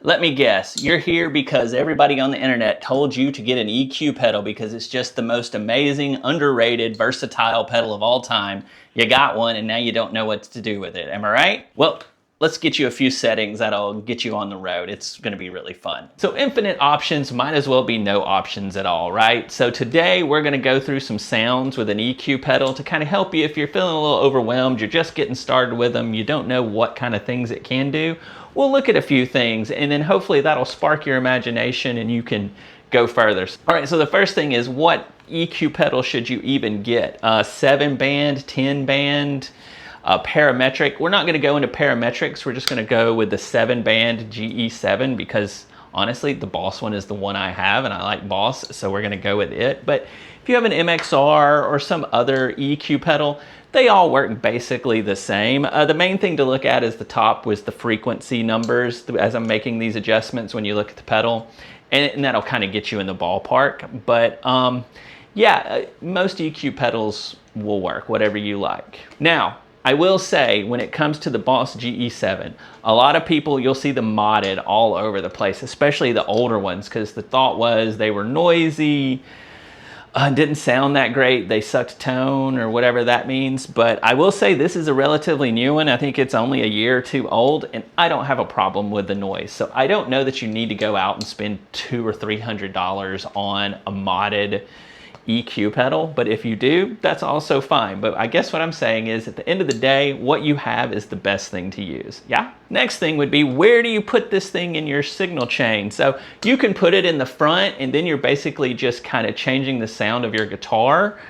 Let me guess, you're here because everybody on the internet told you to get an EQ pedal because it's just the most amazing, underrated, versatile pedal of all time. You got one and now you don't know what to do with it. Am I right? Well, let's get you a few settings that'll get you on the road. It's gonna be really fun. So infinite options might as well be no options at all, right? So today we're gonna go through some sounds with an EQ pedal to kind of help you if you're feeling a little overwhelmed, you're just getting started with them, you don't know what kind of things it can do. We'll look at a few things and then hopefully that'll spark your imagination and you can go further. All right, so the first thing is, what EQ pedal should you even get? 7-band, 10-band, parametric. We're not going to go into parametrics. We're just going to go with the 7-band GE7 because honestly, the Boss one is the one I have and I like Boss, so we're going to go with it. But if you have an MXR or some other EQ pedal, they all work basically the same. The main thing to look at is the top was the frequency numbers as I'm making these adjustments when you look at the pedal, and that'll kind of get you in the ballpark. But yeah, most EQ pedals will work, whatever you like. Now, I will say, when it comes to the Boss GE7, a lot of people, you'll see them modded all over the place, especially the older ones, because the thought was they were noisy, didn't sound that great, they sucked tone or whatever that means. But I will say this is a relatively new one. I think it's only a year or two old and I don't have a problem with the noise. So I don't know that you need to go out and spend $200 or $300 on a modded EQ pedal, but if you do, that's also fine. But I guess what I'm saying is, at the end of the day, what you have is the best thing to use. Yeah. Next thing would be, where do you put this thing in your signal chain? So you can put it in the front and then you're basically just kind of changing the sound of your guitar,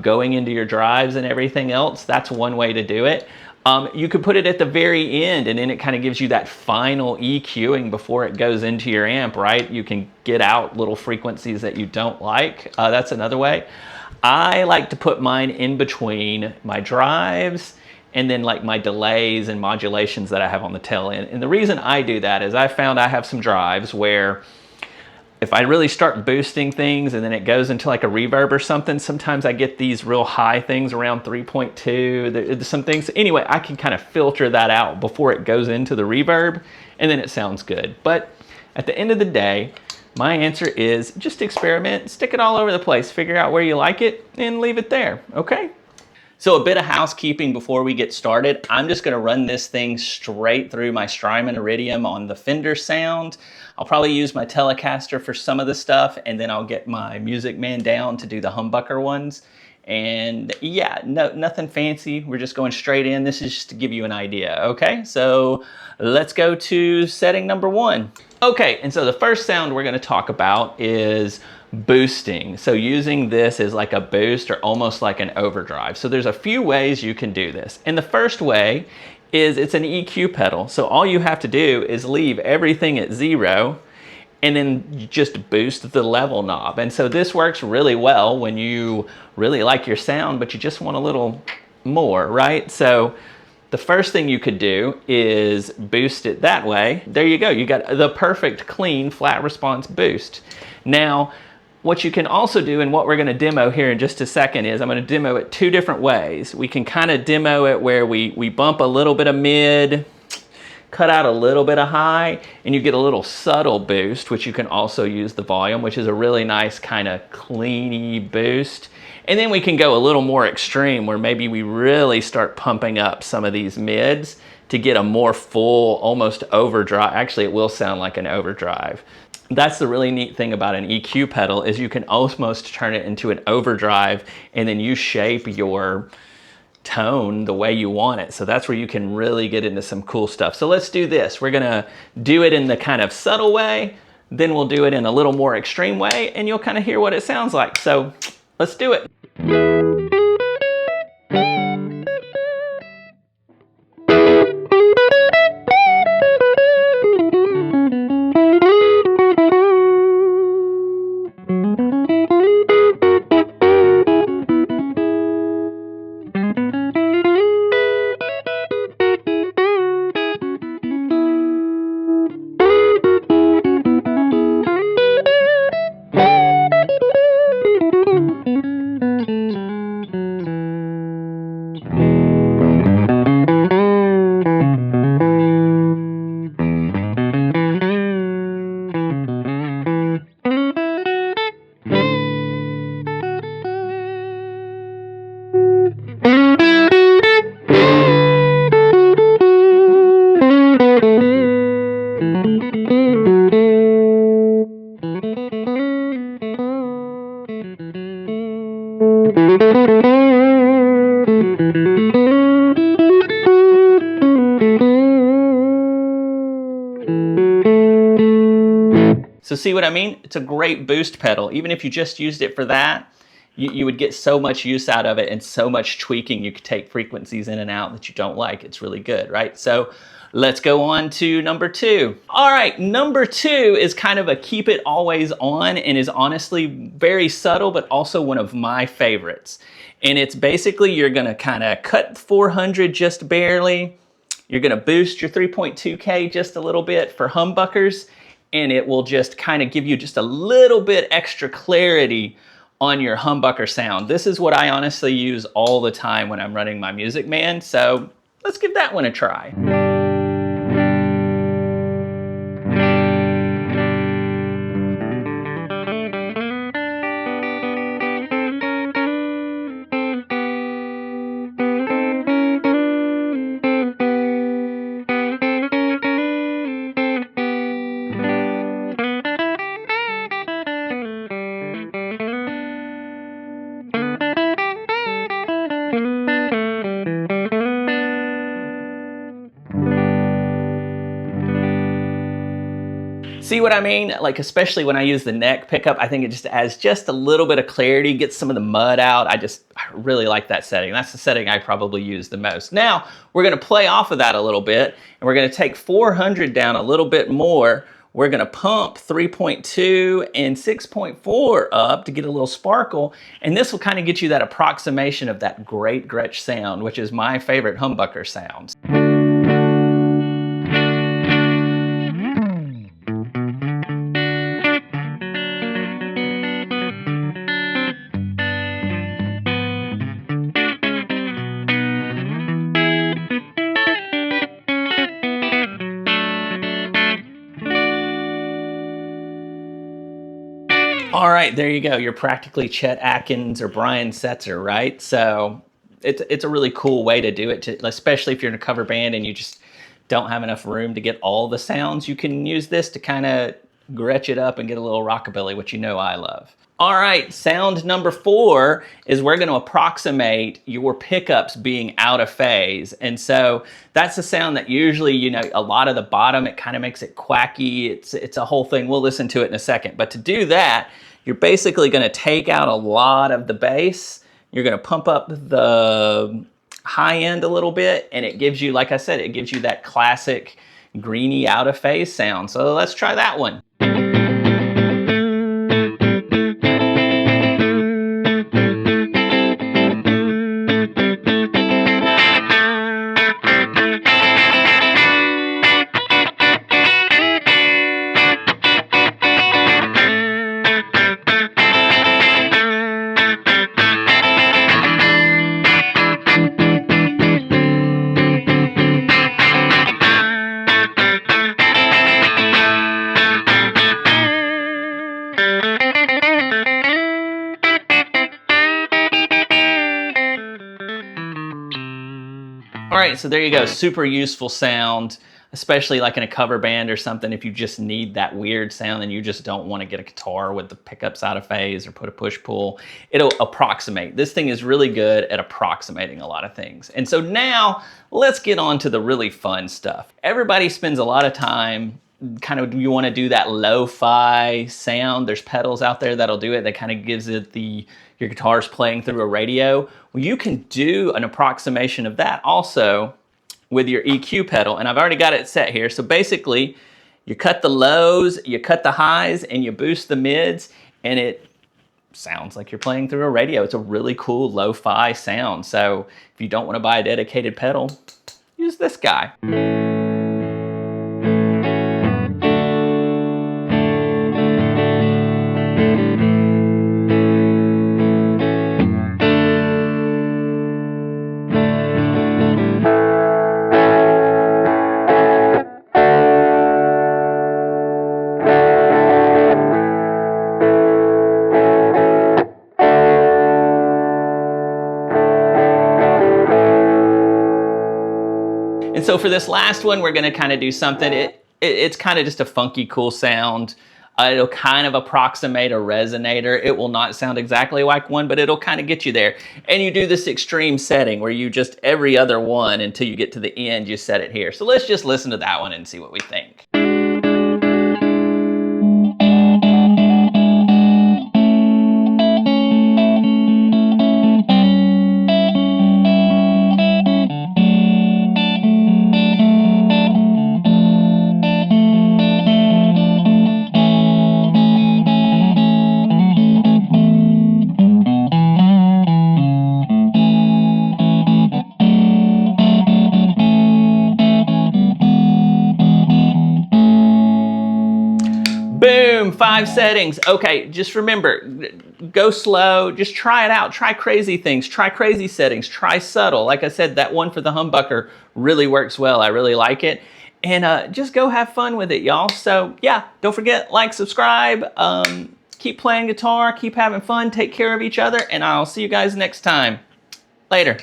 going into your drives and everything else. That's one way to do it. You could put it at the very end and then it kind of gives you that final EQing before it goes into your amp, right? You can get out little frequencies that you don't like. That's another way. I like to put mine in between my drives and then like my delays and modulations that I have on the tail end. And the reason I do that is I found I have some drives where if I really start boosting things and then it goes into like a reverb or something, sometimes I get these real high things around 3.2, there's some things. Anyway, I can kind of filter that out before it goes into the reverb and then it sounds good. But at the end of the day, my answer is just experiment, stick it all over the place, figure out where you like it and leave it there, okay? So a bit of housekeeping before we get started. I'm just gonna run this thing straight through my Strymon Iridium on the Fender sound. I'll probably use my Telecaster for some of the stuff, and then I'll get my Music Man down to do the humbucker ones. And yeah, nothing fancy. We're just going straight in. This is just to give you an idea, okay? So let's go to setting number 1. Okay, and so the first sound we're gonna talk about is boosting. So using this as like a boost or almost like an overdrive. So there's a few ways you can do this. And the first way is it's an EQ pedal. So all you have to do is leave everything at 0 and then you just boost the level knob. And so this works really well when you really like your sound, but you just want a little more, right? So the first thing you could do is boost it that way. There you go. You got the perfect clean flat response boost. Now, what you can also do, and what we're going to demo here in just a second, is I'm going to demo it 2 different ways. We can kind of demo it where we bump a little bit of mid, cut out a little bit of high, and you get a little subtle boost, which you can also use the volume, which is a really nice kind of cleany boost. And then we can go a little more extreme where maybe we really start pumping up some of these mids to get a more full, almost overdrive. Actually, it will sound like an overdrive. That's the really neat thing about an EQ pedal, is you can almost turn it into an overdrive and then you shape your tone the way you want it. So that's where you can really get into some cool stuff. So let's do this. We're gonna do it in the kind of subtle way, then we'll do it in a little more extreme way, and you'll kind of hear what it sounds like. So let's do it. So see what I mean? It's a great boost pedal. Even if you just used it for that, you would get so much use out of it and so much tweaking. You could take frequencies in and out that you don't like. It's really good, right? So let's go on to number 2. All right, number 2 is kind of a keep it always on and is honestly very subtle, but also one of my favorites. And it's basically you're gonna kind of cut 400 just barely. You're gonna boost your 3.2K just a little bit for humbuckers, and it will just kind of give you just a little bit extra clarity on your humbucker sound. This is what I honestly use all the time when I'm running my Music Man, so let's give that one a try. See what I mean? Like, especially when I use the neck pickup, I think it just adds just a little bit of clarity, gets some of the mud out. I really like that setting. That's the setting I probably use the most. Now, we're gonna play off of that a little bit, and we're gonna take 400 down a little bit more. We're gonna pump 3.2 and 6.4 up to get a little sparkle, and this will kind of get you that approximation of that great Gretsch sound, which is my favorite humbucker sounds. All right, there you go. You're practically Chet Atkins or Brian Setzer, right? So it's a really cool way to do it, especially if you're in a cover band and you just don't have enough room to get all the sounds. You can use this to kind of Gretsch it up and get a little rockabilly, which you know I love. All right, sound number 4 is we're going to approximate your pickups being out of phase. And so that's a sound that usually, you know, a lot of the bottom, it kind of makes it quacky. It's a whole thing. We'll listen to it in a second. But to do that, you're basically going to take out a lot of the bass. You're going to pump up the high end a little bit, and it gives you, like I said, it gives you that classic greeny out of phase sound. So let's try that one. All right, so there you go, super useful sound, especially like in a cover band or something. If you just need that weird sound and you just don't want to get a guitar with the pickups out of phase or put a push-pull, it'll approximate. This thing is really good at approximating a lot of things. And so now let's get on to the really fun stuff. Everybody spends a lot of time you want to do that lo-fi sound. There's pedals out there that'll do it. That kind of gives it your guitar's playing through a radio. Well, you can do an approximation of that also with your EQ pedal, and I've already got it set here. So basically, you cut the lows, you cut the highs, and you boost the mids, and it sounds like you're playing through a radio. It's a really cool lo-fi sound. So if you don't want to buy a dedicated pedal, use this guy. And so for this last one, we're gonna kind of do something, it's kind of just a funky, cool sound. It'll kind of approximate a resonator. It will not sound exactly like one, but it'll kind of get you there. And you do this extreme setting where you just every other one until you get to the end, you set it here. So let's just listen to that one and see what we think. Boom, 5 settings. Okay, just remember, go slow, just try it out. Try crazy things, try crazy settings, try subtle. Like I said, that one for the humbucker really works well. I really like it. And just go have fun with it, y'all. So yeah, don't forget, like, subscribe, keep playing guitar, keep having fun, take care of each other, and I'll see you guys next time. Later.